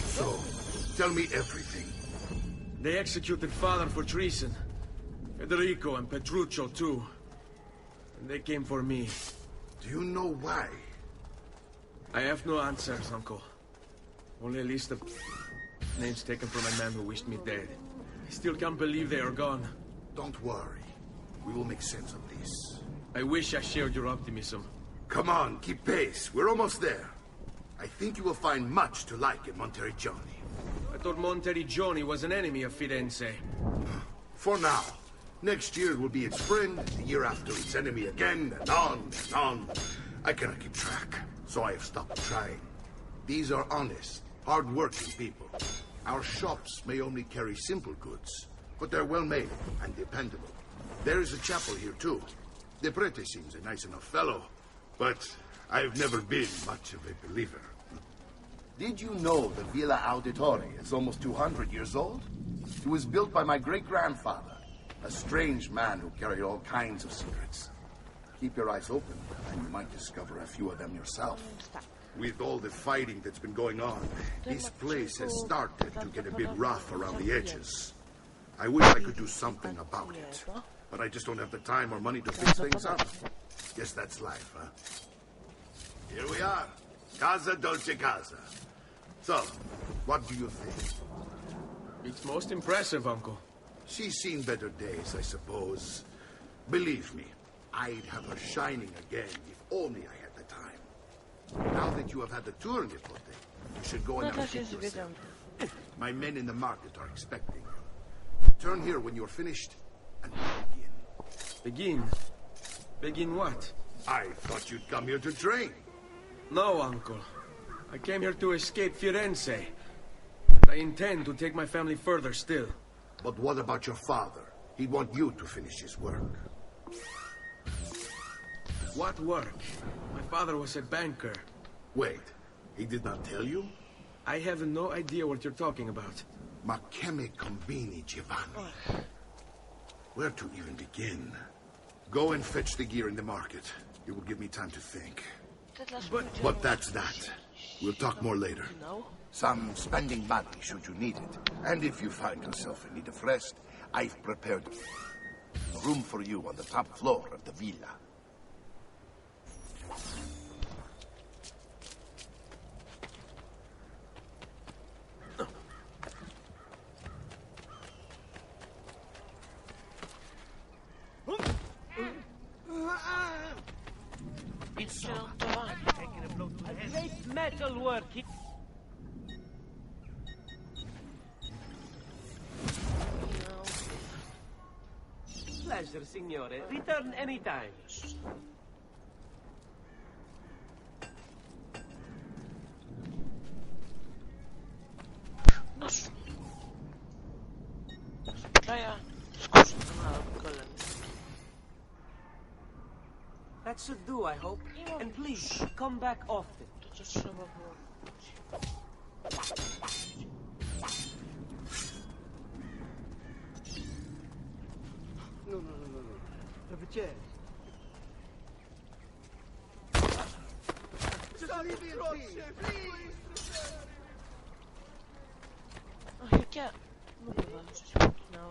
So, tell me everything. They executed father for treason. Vierego and Petruccio too. And they came for me. Do you know why? I have no answers, uncle. Only a list of names taken from a man who wished me dead. I still can't believe they are gone. Don't worry. We will make sense of this. I wish I shared your optimism. Come on, keep pace. We're almost there. I think you will find much to like in Monteriggioni. I thought Monteriggioni was an enemy of Firenze. For now. Next year will be its friend, the year after its enemy again, and on and on. I cannot keep track, so I have stopped trying. These are honest, hard-working people. Our shops may only carry simple goods, but they're well-made and dependable. There is a chapel here, too. The prete seems a nice enough fellow, but I've never been much of a believer. Did you know the Villa Auditore is almost 200 years old? It was built by my great-grandfather, a strange man who carried all kinds of secrets. Keep your eyes open, and you might discover a few of them yourself. With all the fighting that's been going on, this place has started to get a bit rough around the edges. I wish I could do something about it, but I just don't have the time or money to fix things up. Guess that's life, huh? Here we are. Casa Dolce Casa. So, what do you think? It's most impressive, uncle. She's seen better days, I suppose. Believe me, I'd have her shining again if only I had the time. Now that you have had the tour in Nipote, you should go and have a treat yourself. My men in the market are expecting you. Turn here when you're finished, and we'll begin. Begin? Begin what? I thought you'd come here to train. No, uncle. I came here to escape Firenze. And I intend to take my family further still. But what about your father? He'd want you to finish his work. What work? My father was a banker. Wait, he did not tell you? I have no idea what you're talking about. Ma che me combini, Giovanni? Where to even begin? Go and fetch the gear in the market. It will give me time to think. But that's that. We'll talk more later. Some spending money should you need it. And if you find yourself in need of rest, I've prepared a room for you on the top floor of the villa. Great metal work. Pleasure, signore. Return anytime. That should do, I hope. And please, come back often. No. Per piacere. Oh, you can't. No.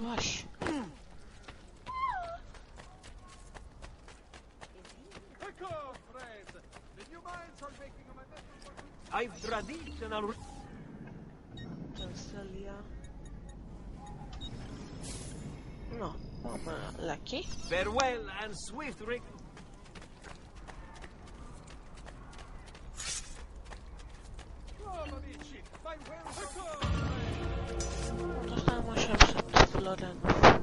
Rush. I've traditional. Cancelia. No, lucky. Farewell and swift rig. Dostałem 800 florenów.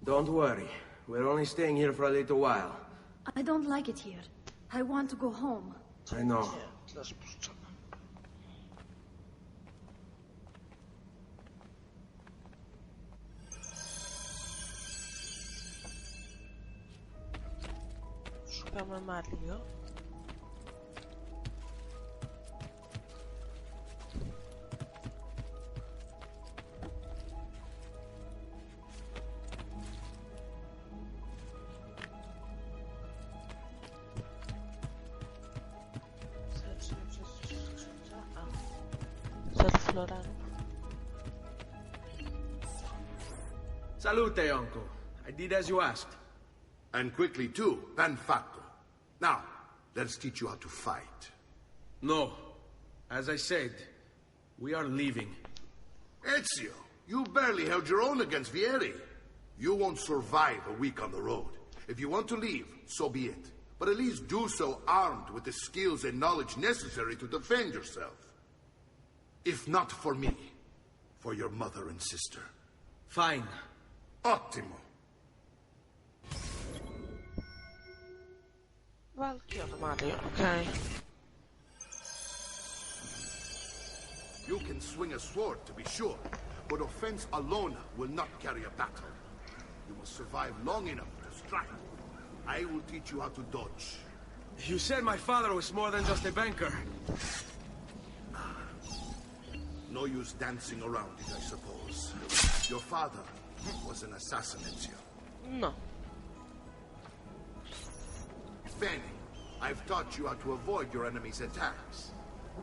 Don't worry. We're only staying here for a little while. I don't like it here. I want to go home. I know. Szukamy Mario. Salute, uncle. I did as you asked. And quickly too, ben fatto. Now, let's teach you how to fight. No. As I said, we are leaving. Ezio, you barely held your own against Vieri. You won't survive a week on the road. If you want to leave, so be it. But at least do so armed with the skills and knowledge necessary to defend yourself. If not for me, for your mother and sister. Fine. Ottimo. Walki od Mario, okej. You can swing a sword, to be sure, but offense alone will not carry a battle. You must survive long enough to strike. I will teach you how to dodge. You said my father was more than just a banker. No use dancing around it, I suppose. Your father was an assassin, Ezio. No. Bene, I've taught you how to avoid your enemy's attacks.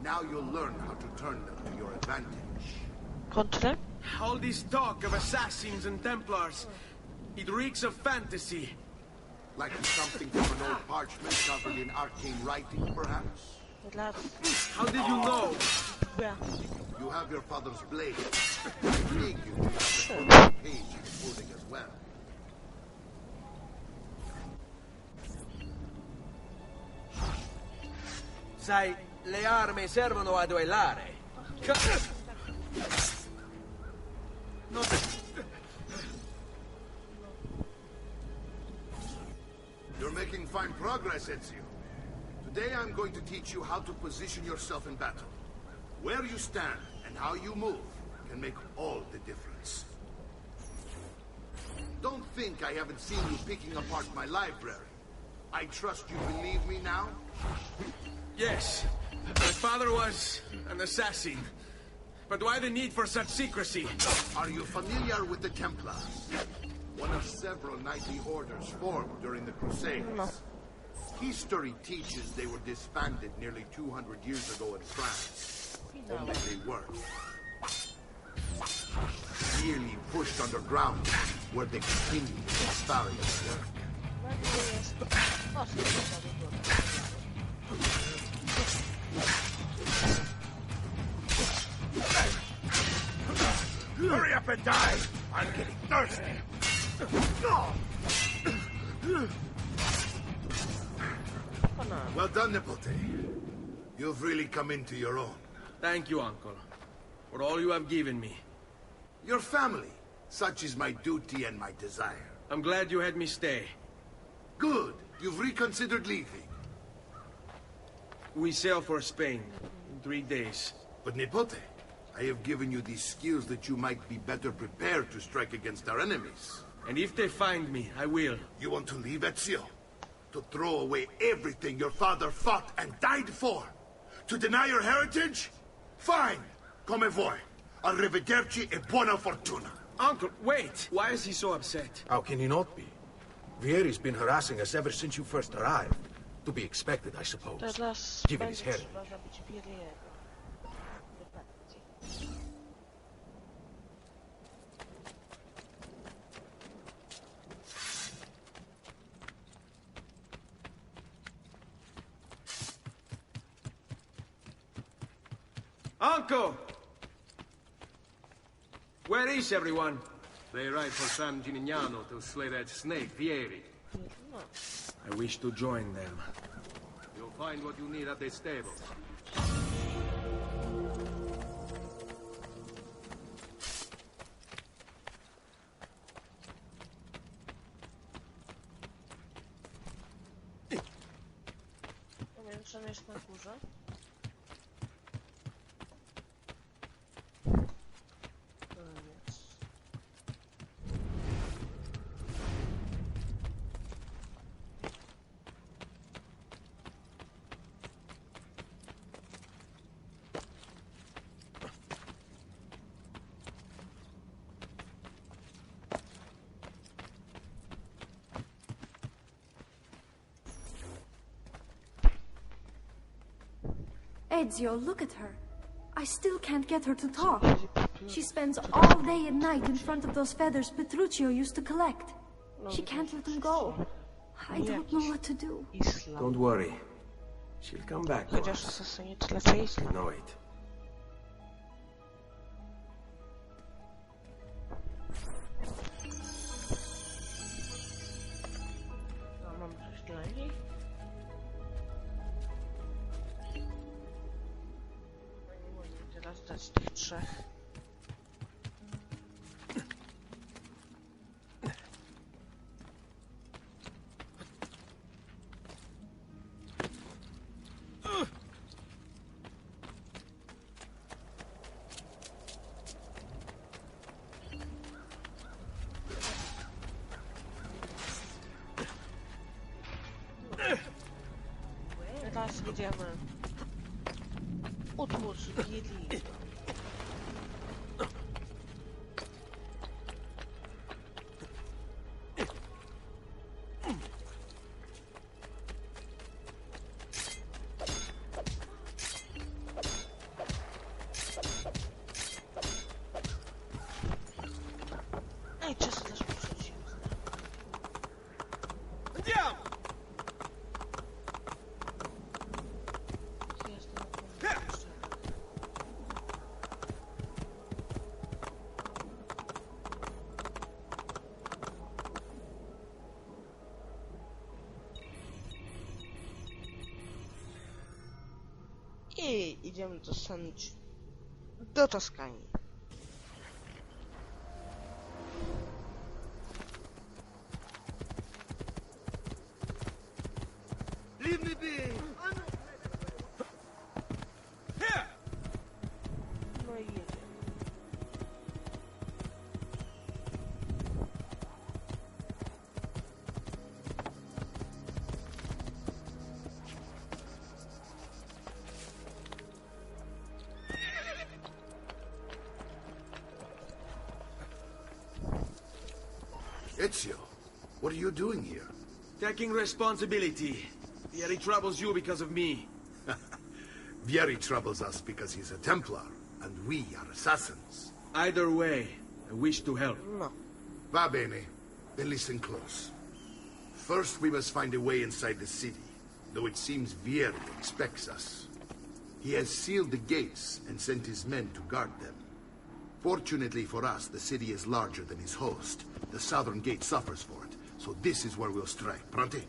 Now you'll learn how to turn them to your advantage. Kontrę? All this talk of assassins and Templars, it reeks of fantasy. Like something from an old parchment covered in arcane writing, perhaps? How did you know? Yeah. You have your father's blade. I think you have the full page he's holding as well. Sai, le armi servono a duellare. You're making fine progress, Ezio. Today I'm going to teach you how to position yourself in battle. Where you stand and how you move can make all the difference. Don't think I haven't seen you picking apart my library. I trust you believe me now? Yes, my father was an assassin. But why the need for such secrecy? Are you familiar with the Templars? One of several knightly orders formed during the Crusades. No. History teaches they were disbanded nearly 200 years ago in France. Only they weren't. Merely pushed underground, where they continued their nefarious work. Hurry up and die! I'm getting thirsty! Well done, Nipote. You've really come into your own. Thank you, uncle, for all you have given me. Your family. Such is my duty and my desire. I'm glad you had me stay. Good. You've reconsidered leaving. We sail for Spain in 3 days. But Nipote, I have given you these skills that you might be better prepared to strike against our enemies. And if they find me, I will. You want to leave, Ezio? To throw away everything your father fought and died for? To deny your heritage? Fine. Come vuoi. Arrivederci e buona fortuna. Uncle, wait! Why is he so upset? How can he not be? Vieri's been harassing us ever since you first arrived. To be expected, I suppose. Teraz Given his będzie heritage. trzeba zabić Vieriego. Uncle! Where is everyone? They ride for San Gimignano to slay that snake, Vieri. I wish to join them. You'll find what you need at the stable. Ten jest na górze. Ezio, look at her. I still can't get her to talk. She spends all day and night in front of those feathers Petruccio used to collect. She can't let them go. I don't know what to do. Don't worry. She'll come back to Chociaż us. zasanie tyle face. You know it. A mam coś dla niej? Nie mogę teraz dać tych trzech. Teraz jedziemy. Utwórz Billy. Ej, czasem też przerzuciłem. I idziemy do Toskanii. Leave me be! No i jedziemy. Ezio, what are you doing here? Taking responsibility. Vieri troubles you because of me. Vieri troubles us because he's a Templar, and we are assassins. Either way, I wish to help. No. Va bene. Then listen close. First, we must find a way inside the city, though it seems Vieri expects us. He has sealed the gates and sent his men to guard them. Fortunately for us, the city is larger than his host. The southern gate suffers for it, so this is where we'll strike. Pronti?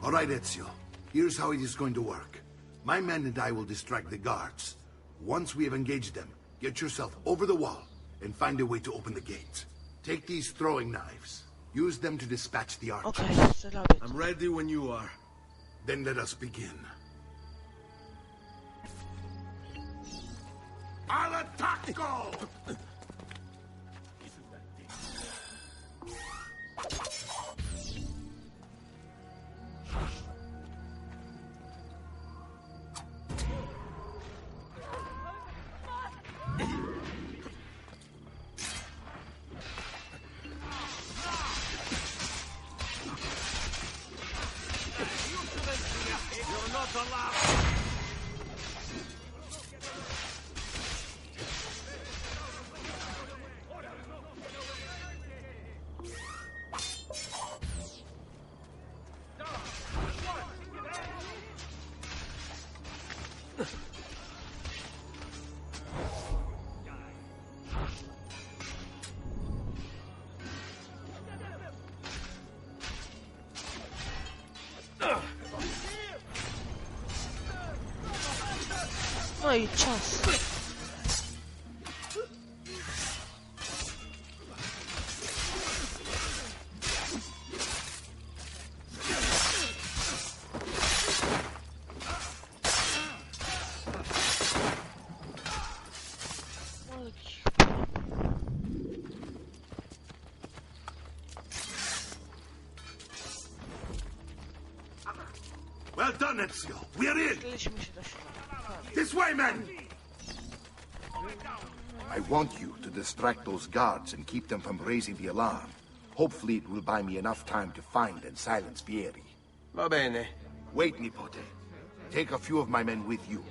All right, Ezio. Here's how it is going to work. My men and I will distract the guards. Once we have engaged them, get yourself over the wall and find a way to open the gate. Take these throwing knives. Use them to dispatch the archers. Okej, zrobię to. I'm ready when you are. Then let us begin. Al attacco! No i czas. Well done, Ezio. We're in. Wkryliśmy się do środka. This way, men. I want you to distract those guards and keep them from raising the alarm. Hopefully it will buy me enough time to find and silence Vieri. Va bene. Wait, Nipote. Take a few of my men with you,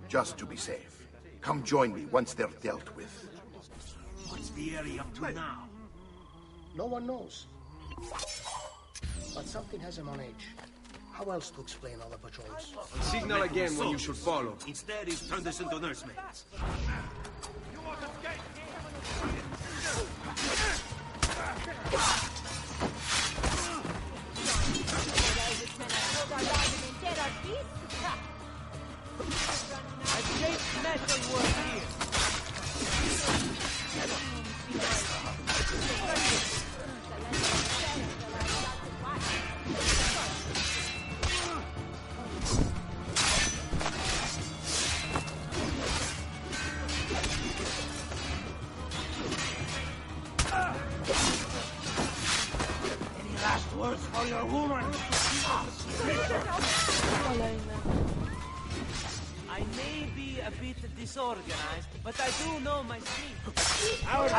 just to be safe. Come join me once they're dealt with. What's Vieri up to now? No one knows. But something has him on edge. How else to explain all the patrols? Signal again when you should follow. Instead, he's turned us into nursemaids. For your woman! I may be a bit disorganized, but I do know my street. Our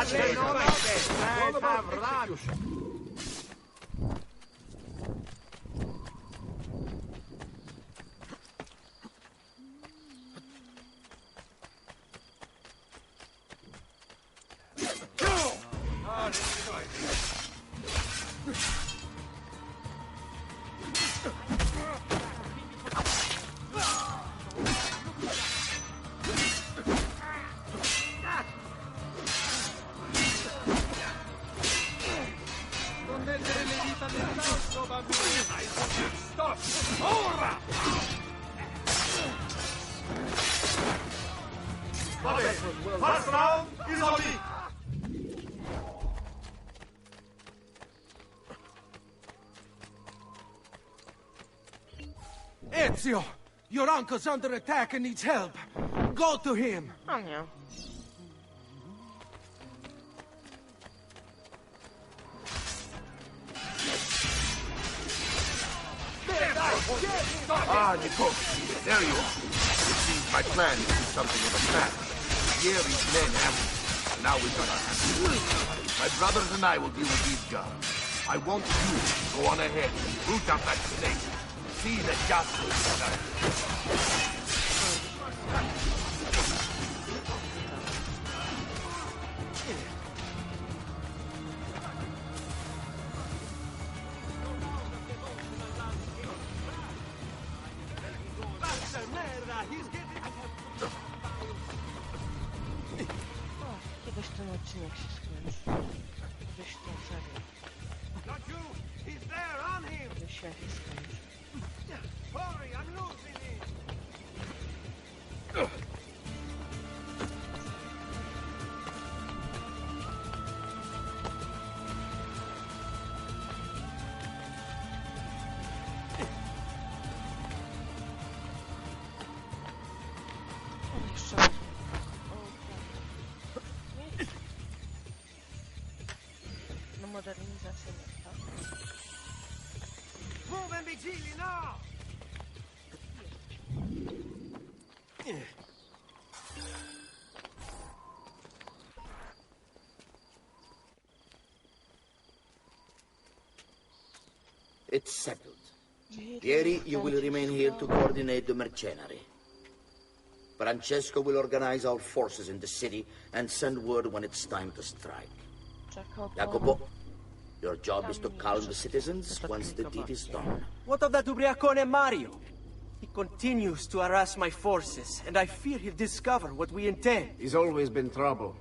First round is on me. Ezio! Your uncle's under attack and needs help. Go to him. O nie. Ah, Nico, there you are. It seems my plan is to do something of a snap. Vieri's men have it. Now we've got our hands. My brothers and I will deal with these guards. I want you to go on ahead and root out that snake. See that justice is done. Kiedyś ten odcinek się skończy. Kiedyś to serio. Kiedyś się skończy. Jeszcze raz. No modernizacja nie trwa. It's settled. Vieri, you will remain here to coordinate the mercenary. Francesco will organize our forces in the city and send word when it's time to strike. Jacopo, your job is to calm the citizens once the deed is done. What of that ubriacone Mario? He continues to harass my forces, and I fear he'll discover what we intend. He's always been trouble.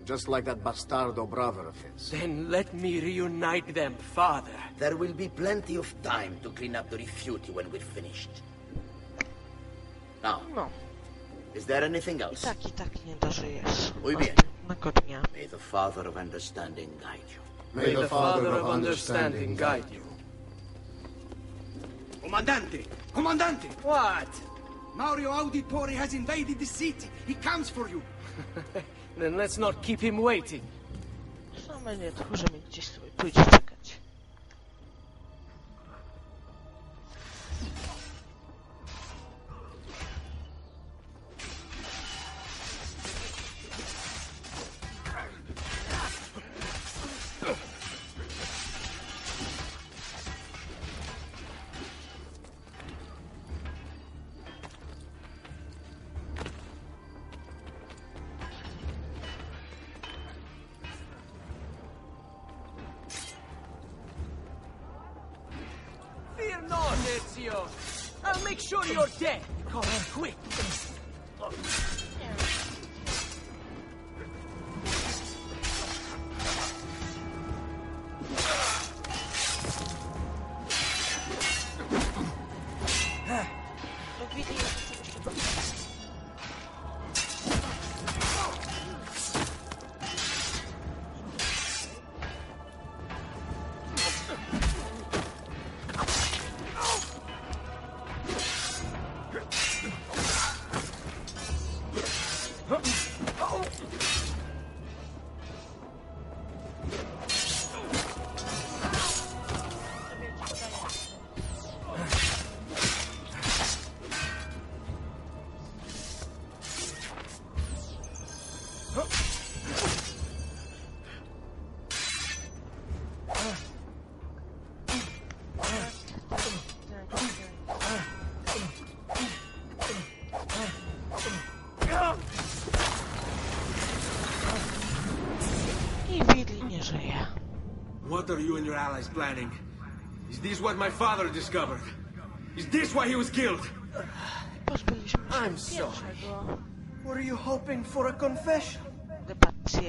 Just like that bastardo brother of his. Then let me reunite them, father. There will be plenty of time to clean up the rifiuti when we're finished. Now, Is there anything else? I tak nie dożyjesz. Muy bien. Jednego dnia. May the Father of Understanding guide you. May the Father of Understanding guide you. Comandante! Comandante! What? Mario Auditore has invaded the city. He comes for you. Then let's not keep him waiting. Same nie tchórzymy gdzieś sobie pójdzie czekać. Fear not, Ezio. I'll make sure you're dead. Come on, quick. What are you and your allies planning? Is this what my father discovered? Is this why he was killed? I'm sorry. Were you hoping for a confession?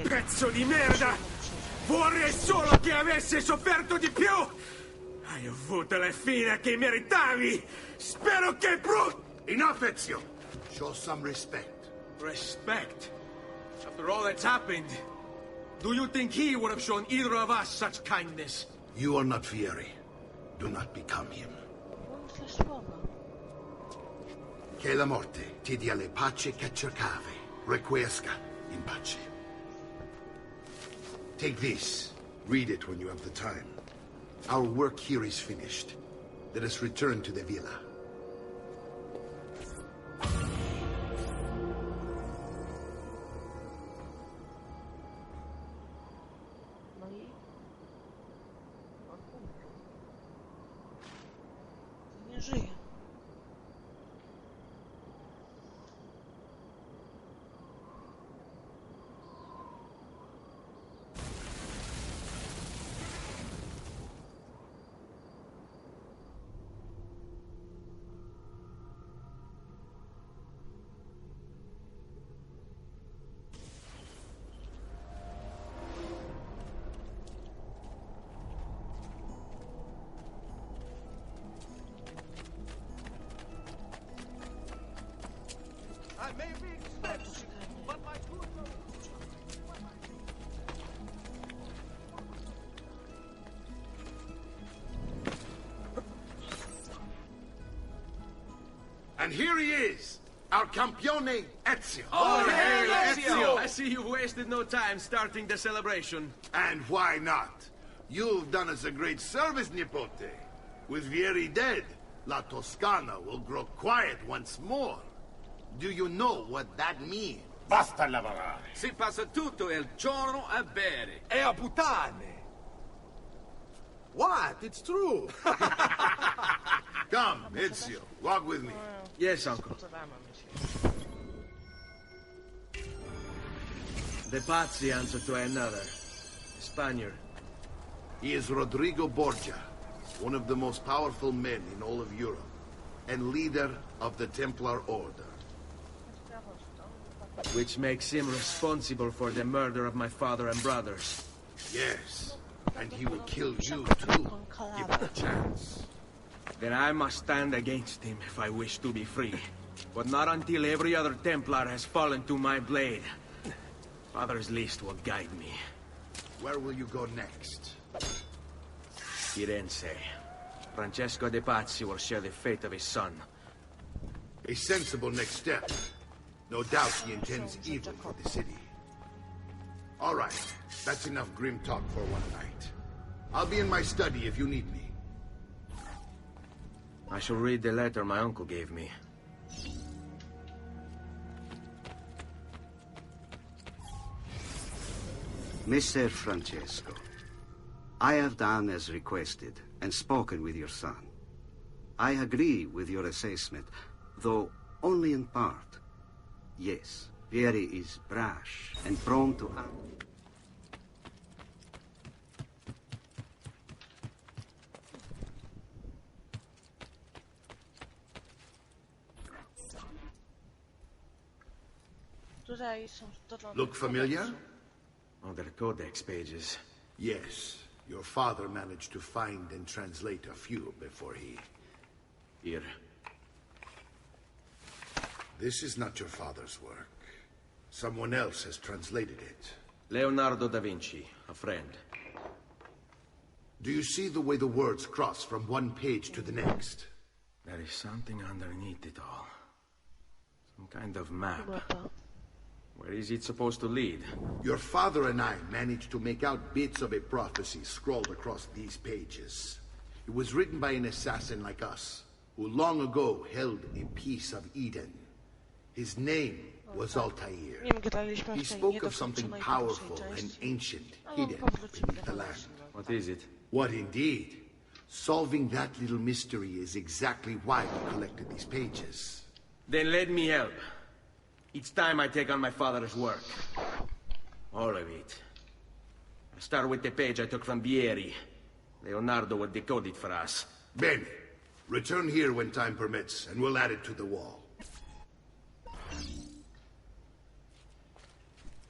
Pezzo di merda! Vorrei solo che avessi sofferto di più! Hai avuto la fine che meritavi! Spero che Enough, Ezio! Show some respect. Respect? After all that's happened, do you think he would have shown either of us such kindness? You are not Vieri. Do not become him. Che la morte ti dia le pace che cercavi. Requiesca in pace. Take this. Read it when you have the time. Our work here is finished. Let us return to the villa. Nie żyje. I may be expensive, but my good... And here he is, our campione Ezio. Oh, hey, Ezio! I see you've wasted no time starting the celebration. And why not? You've done us a great service, Nipote. With Vieri dead, La Toscana will grow quiet once more. Do you know what that means? Basta lavorare. Si passa tutto il giorno a bere. E a puttane. What? It's true. Come, Ezio, walk with me. Yes, uncle. The Pazzi answer to another. Spaniard. He is Rodrigo Borgia, one of the most powerful men in all of Europe, and leader of the Templar Order. Which makes him responsible for the murder of my father and brothers. Yes, and he will kill you too, give him a chance. Then I must stand against him if I wish to be free. But not until every other Templar has fallen to my blade. Father's list will guide me. Where will you go next? Firenze. Francesco de Pazzi will share the fate of his son. A sensible next step. No doubt he intends evil for the city. All right, that's enough grim talk for one night. I'll be in my study if you need me. I shall read the letter my uncle gave me. Messer Francesco, I have done as requested and spoken with your son. I agree with your assessment, though only in part. Yes, Vieri is brash and prone to act. Look familiar? Other codex pages. Yes. Your father managed to find and translate a few before he... Here. This is not your father's work. Someone else has translated it. Leonardo da Vinci, a friend. Do you see the way the words cross from one page to the next? There is something underneath it all. Some kind of map. Where is it supposed to lead? Your father and I managed to make out bits of a prophecy scrawled across these pages. It was written by an assassin like us, who long ago held a piece of Eden. His name was Altair. He spoke of something powerful and ancient hidden beneath the land. What is it? What indeed? Solving that little mystery is exactly why we collected these pages. Then let me help. It's time I take on my father's work. All of it. I'll start with the page I took from Vieri. Leonardo will decode it for us. Bene. Return here when time permits, and we'll add it to the wall.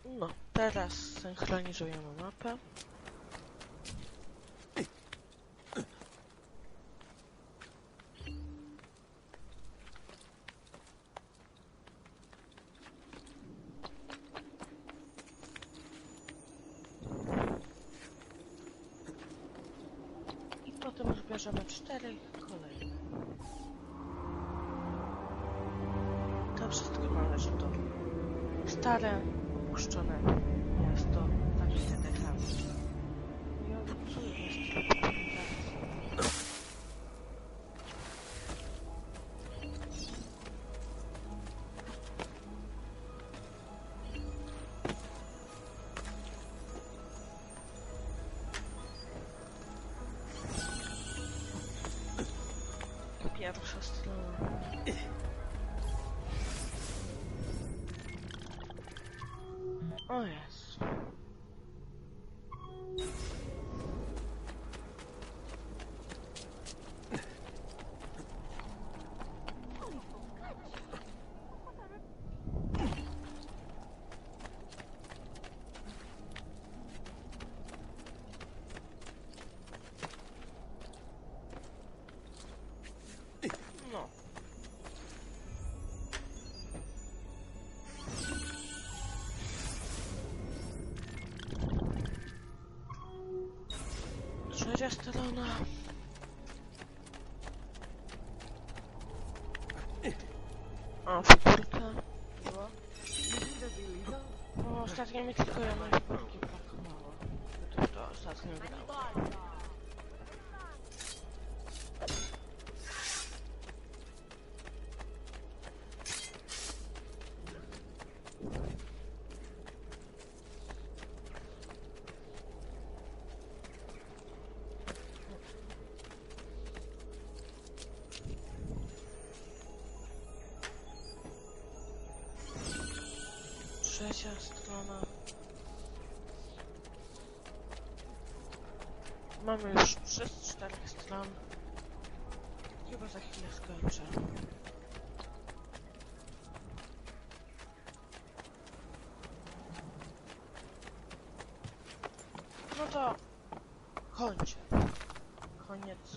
No, teraz synchronizujemy mapę. I potem zbierzemy 4 kolejne. To wszystko należy do stare, opuszczone miasto, zabite dekami. I on tu jest. Pierwsza strona. O jest. No. Trzecia strona. O, figurka. Była. No, ostatnio mi tylko jednej figurki brakowało. To ostatnio wydało. Trzecia strona. Mamy już 3 z 4 stron. Chyba za chwilę skończę. No to kończę. Koniec.